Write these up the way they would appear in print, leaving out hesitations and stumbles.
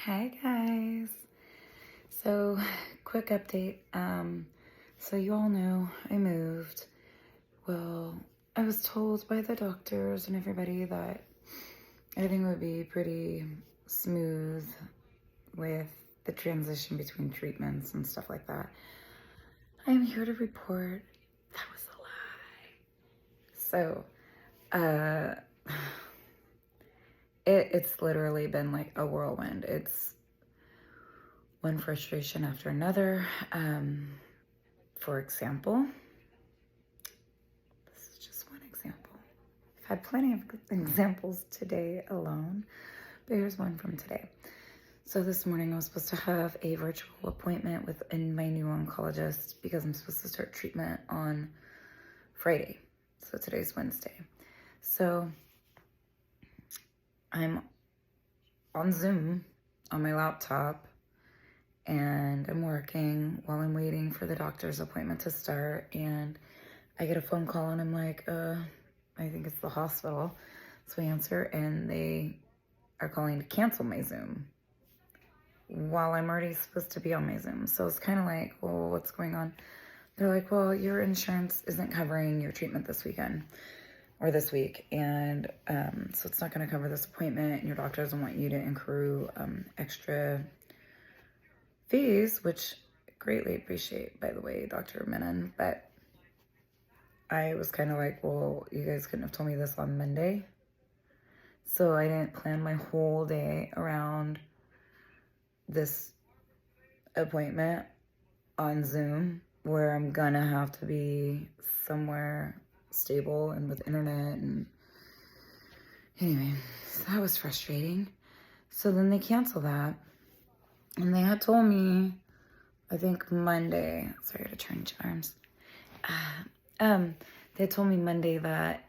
Hi guys. So quick update. So you all know I moved. Well, I was told by the doctors and everybody that everything would be pretty smooth with the transition between treatments and stuff like that. I'm here to report that was a lie. So, it's literally been like a whirlwind. It's one frustration after another. For example, this is just one example. I've had plenty of good examples today alone, but here's one from today. So this morning I was supposed to have a virtual appointment with my new oncologist because I'm supposed to start treatment on Friday. So today's Wednesday. So I'm on Zoom on my laptop and I'm working while I'm waiting for the doctor's appointment to start, and I get a phone call and I'm like, I think it's the hospital. So I answer and they are calling to cancel my Zoom while I'm already supposed to be on my Zoom. So it's kind of like, well, what's going on? They're like, well, your insurance isn't covering your treatment this weekend or this week, and so it's not going to cover this appointment, and your doctor doesn't want you to accrue extra fees, which I greatly appreciate, by the way, Dr. Menon. But I was kind of like, well, you guys couldn't have told me this on Monday. So I didn't plan my whole day around this appointment on Zoom, where I'm gonna have to be somewhere stable and with internet. And anyway, so that was frustrating. So then they cancel that. And they had told me, I think Monday, sorry to change arms. They told me Monday that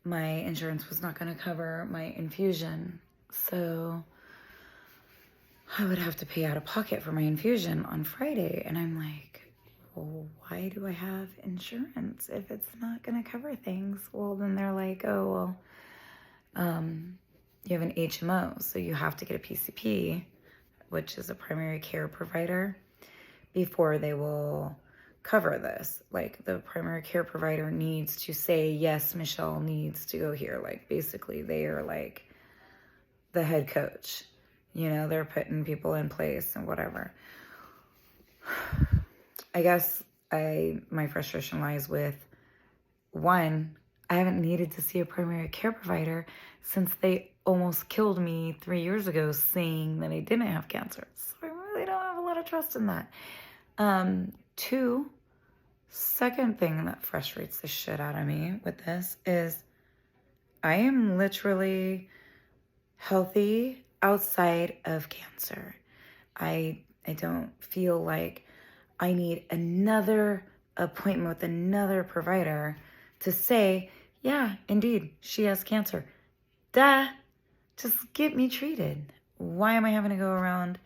my insurance was not going to cover my infusion. So I would have to pay out of pocket for my infusion on Friday. And I'm like, well, why do I have insurance if it's not going to cover things? Well, then they're like, oh, well, you have an HMO, so you have to get a PCP, which is a primary care provider, before they will cover this. Like, the primary care provider needs to say, yes, Michelle needs to go here. Like, basically, they are like the head coach. You know, they're putting people in place and whatever. I guess my frustration lies with, one, I haven't needed to see a primary care provider since they almost killed me 3 years ago saying that I didn't have cancer. So I really don't have a lot of trust in that. Two, second thing that frustrates the shit out of me with this is I am literally healthy outside of cancer. I don't feel like I need another appointment with another provider to say, yeah, indeed, she has cancer. Duh, just get me treated. Why am I having to go around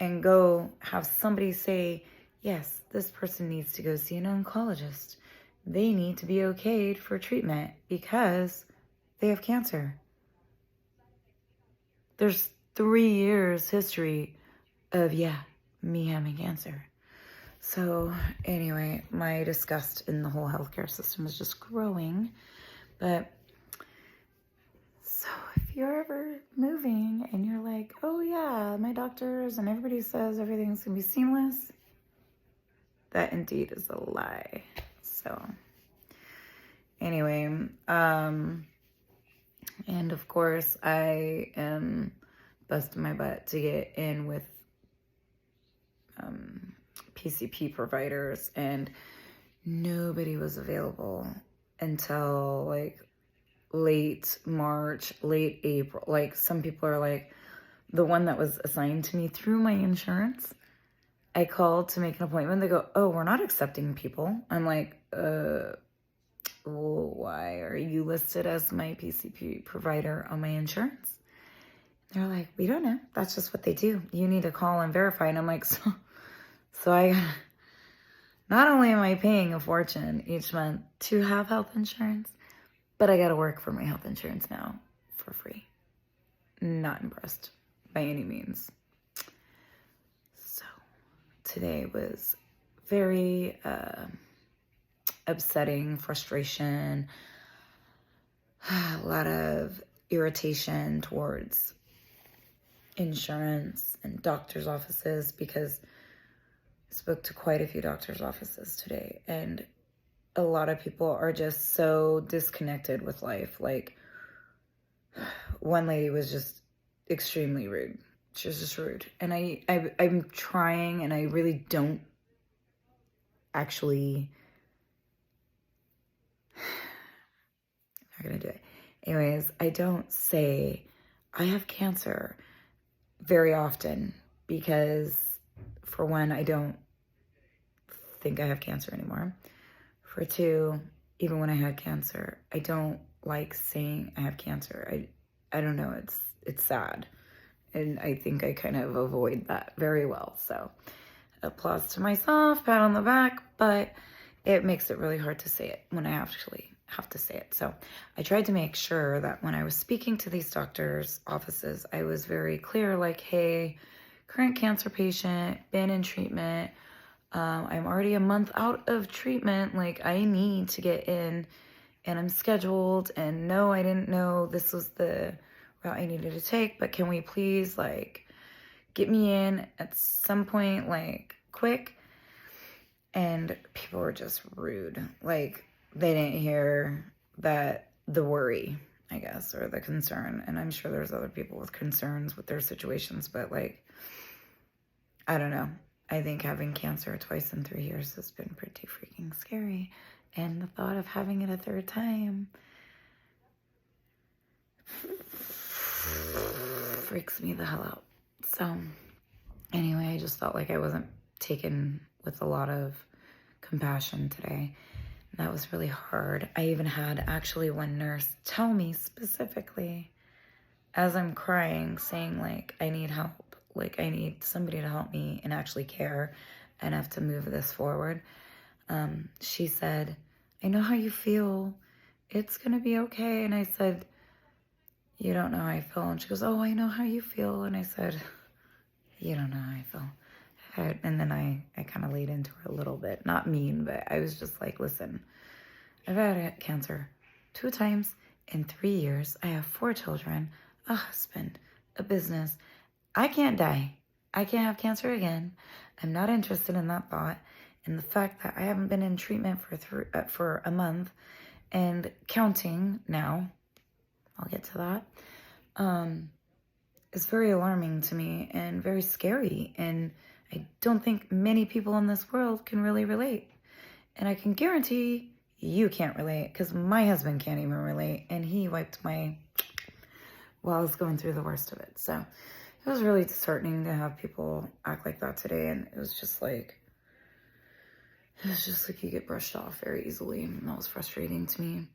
and go have somebody say, yes, this person needs to go see an oncologist. They need to be okayed for treatment because they have cancer. There's 3 years history of, me having cancer. So anyway, my disgust in the whole healthcare system is just growing. But so if you're ever moving and you're like, oh yeah, my doctors and everybody says everything's gonna be seamless, that indeed is a lie. So anyway, and of course I am busting my butt to get in with PCP providers, and nobody was available until like late March, late April. Like, some people are like, the one that was assigned to me through my insurance, I called to make an appointment. They go, oh, we're not accepting people. I'm like, well, why are you listed as my PCP provider on my insurance? They're like, we don't know. That's just what they do. You need to call and verify. And I'm like, so I, not only am I paying a fortune each month to have health insurance, but I got to work for my health insurance now for free. Not impressed by any means. today was very upsetting, frustration, a lot of irritation towards insurance and doctor's offices, because I spoke to quite a few doctor's offices today, and a lot of people are just so disconnected with life. Like, one lady was just extremely rude. She was just rude. And I'm trying, and I really don't actually, I'm not going to do it. Anyways, I don't say I have cancer very often, because for one, I don't think I have cancer anymore. For two, even when I had cancer, I don't like saying I have cancer. I don't know, it's sad. And I think I kind of avoid that very well. So applause to myself, pat on the back, but it makes it really hard to say it when I actually have to say it. So I tried to make sure that when I was speaking to these doctors' offices, I was very clear, like, hey, current cancer patient, been in treatment. I'm already a month out of treatment. Like, I need to get in, and I'm scheduled, and no, I didn't know this was the route I needed to take, but can we please, like, get me in at some point, like, quick? And people were just rude. Like, they didn't hear that, the worry, I guess, or the concern. And I'm sure there's other people with concerns with their situations, but, like, I don't know. I think having cancer twice in 3 years has been pretty freaking scary. And the thought of having it a third time freaks me the hell out. So anyway, I just felt like I wasn't taken with a lot of compassion today. That was really hard. I even had actually one nurse tell me specifically, as I'm crying, saying, like, I need help. Like, I need somebody to help me and actually care enough to move this forward. She said, I know how you feel. It's going to be okay. And I said, you don't know how I feel. And she goes, oh, I know how you feel. And I said, you don't know how I feel. And then I kind of laid into her a little bit. Not mean, but I was just like, listen, I've had cancer 2 times in 3 years. I have 4 children, a husband, a business. I can't die. I can't have cancer again. I'm not interested in that thought. And the fact that I haven't been in treatment for a month and counting now, I'll get to that, is very alarming to me and very scary. And I don't think many people in this world can really relate. And I can guarantee you can't relate, because my husband can't even relate. And he wiped my, while I was going through the worst of it. So it was really disheartening to have people act like that today. And it was just like you get brushed off very easily. And that was frustrating to me.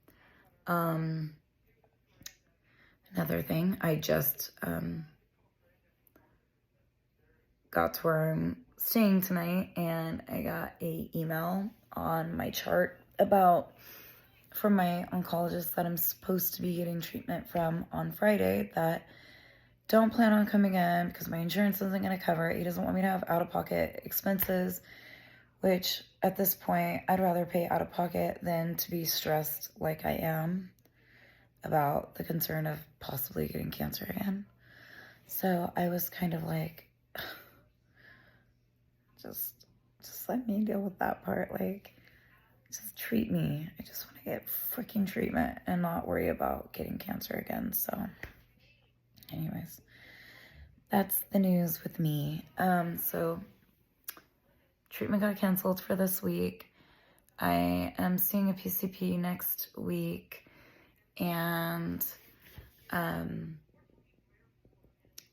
Another thing, I just got to where I'm staying tonight, and I got a email on my chart from my oncologist that I'm supposed to be getting treatment from on Friday, that don't plan on coming in because my insurance isn't going to cover it. He doesn't want me to have out-of-pocket expenses, which at this point, I'd rather pay out-of-pocket than to be stressed like I am about the concern of possibly getting cancer again. So I was kind of like, just let me deal with that part. Like, just treat me. I just want to get freaking treatment and not worry about getting cancer again. So anyways, that's the news with me. So treatment got canceled for this week. I am seeing a PCP next week, and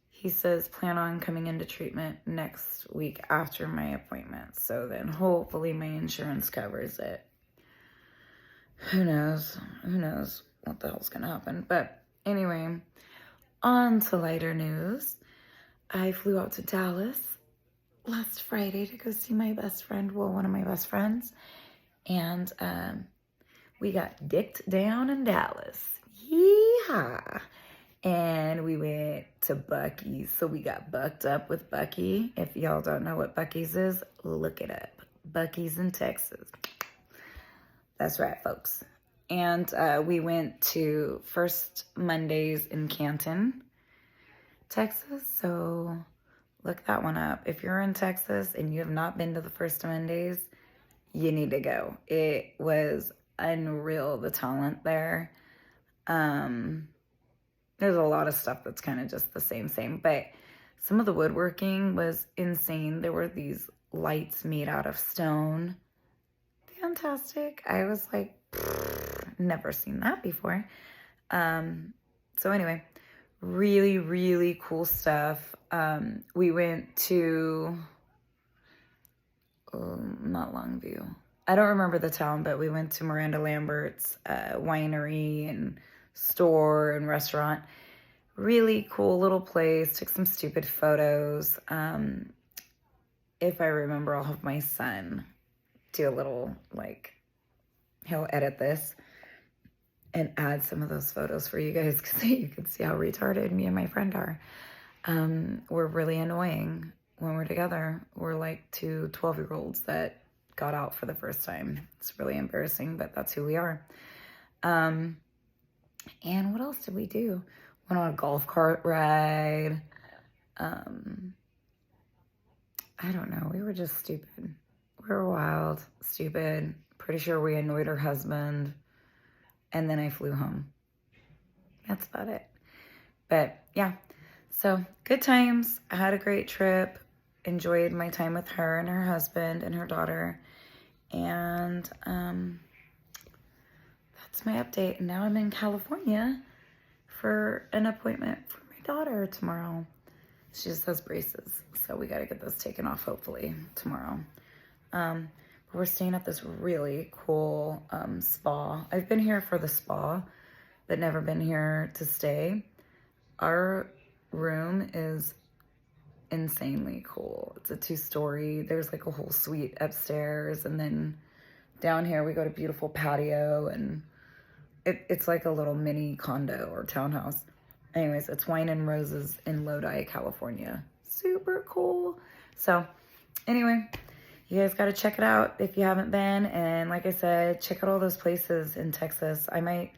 he says plan on coming into treatment next week after my appointment. So then hopefully my insurance covers it. Who knows? Who knows what the hell's gonna happen? But anyway, on to lighter news. I flew out to Dallas last Friday to go see my best friend, one of my best friends. And we got dicked down in Dallas. Yeehaw! And we went to Buc-ee's. So we got bucked up with Buc-ee. If y'all don't know what Buc-ee's is, look it up. Buc-ee's in Texas. That's right, folks. And we went to First Mondays in Canton, Texas. So look that one up. If you're in Texas and you have not been to the First Mondays, you need to go. It was unreal, the talent there. There's a lot of stuff that's kind of just the same, but some of the woodworking was insane. There were these lights made out of stone. Fantastic. I was like, never seen that before. So anyway, really, really cool stuff. We went to, not Longview. I don't remember the town, but we went to Miranda Lambert's winery and store and restaurant. Really cool little place. Took some stupid photos. If I remember, I'll have my son do a little, like, he'll edit this and add some of those photos for you guys because you can see how retarded me and my friend are. We're really annoying when we're together. We're like two 12-year-olds that got out for the first time. It's really embarrassing, but that's who we are. And what else did we do? Went on a golf cart ride. I don't know. We were just stupid. We were wild, stupid. Pretty sure we annoyed her husband. And then I flew home. That's about it. But yeah, so good times. I had a great trip. Enjoyed my time with her and her husband and her daughter. And that's my update. And now I'm in California for an appointment for my daughter tomorrow. She just has braces, so we got to get those taken off hopefully tomorrow. But we're staying at this really cool spa. I've been here for the spa, but never been here to stay. Our room is insanely cool. It's a 2-story. There's like a whole suite upstairs, and then down here we got a beautiful patio, and it's like a little mini condo or townhouse. Anyways, it's Wine and Roses in Lodi, California. Super cool. So anyway, you guys got to check it out if you haven't been. And like I said, check out all those places in Texas. I might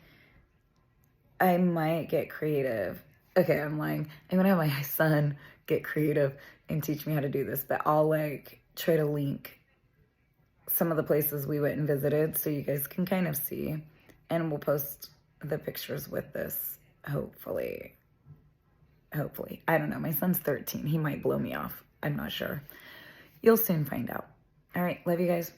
get creative. Okay, I'm lying. I'm gonna have my son get creative and teach me how to do this, but I'll like try to link some of the places we went and visited so you guys can kind of see. And we'll post the pictures with this, hopefully. Hopefully. I don't know. My son's 13. He might blow me off. I'm not sure. You'll soon find out. All right. Love you guys.